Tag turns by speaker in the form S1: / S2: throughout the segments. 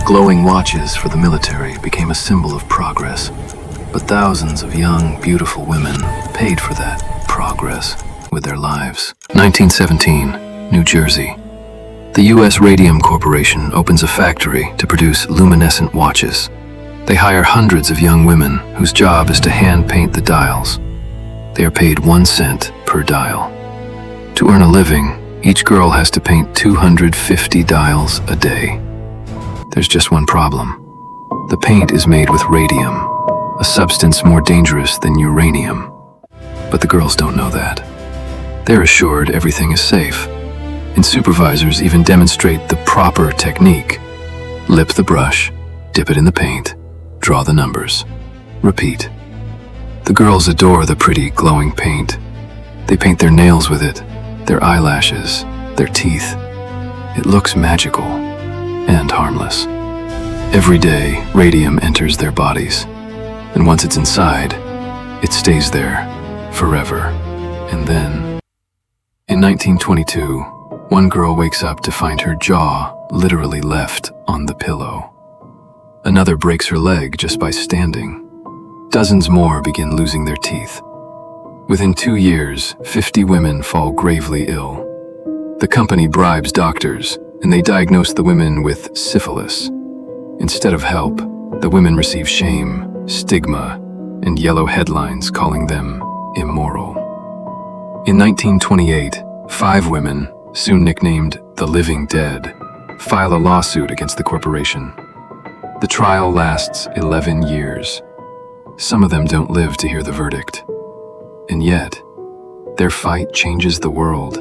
S1: Glowing watches for the military became a symbol of progress, but thousands of young, beautiful women paid for that progress with their lives. 1917, New Jersey. The U.S. Radium Corporation opens a factory to produce luminescent watches. They hire hundreds of young women whose job is to hand paint the dials. They are paid 1 cent per dial. To earn a living, each girl has to paint 250 dials a day. There's just one problem. The paint is made with radium, a substance more dangerous than uranium. But the girls don't know that. They're assured everything is safe, and supervisors even demonstrate the proper technique. Lip the brush, dip it in the paint, draw the numbers, repeat. The girls adore the pretty, glowing paint. They paint their nails with it, their eyelashes, their teeth. It looks magical and harmless. Every day, radium enters their bodies, and once it's inside, it stays there forever. And then, in 1922, one girl wakes up to find her jaw literally left on the pillow. Another breaks her leg just by standing. Dozens more begin losing their teeth. Within 2 years, 50 women fall gravely ill. The company bribes doctors, and they diagnose the women with syphilis. Instead of help, the women receive shame, stigma, and yellow headlines calling them immoral. In 1928, 5 women, soon nicknamed the Living Dead, file a lawsuit against the corporation. The trial lasts 11 years. Some of them don't live to hear the verdict. And yet, their fight changes the world.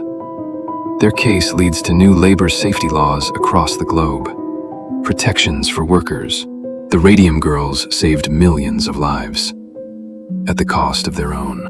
S1: Their case leads to new labor safety laws across the globe, protections for workers. The Radium Girls saved millions of lives at the cost of their own.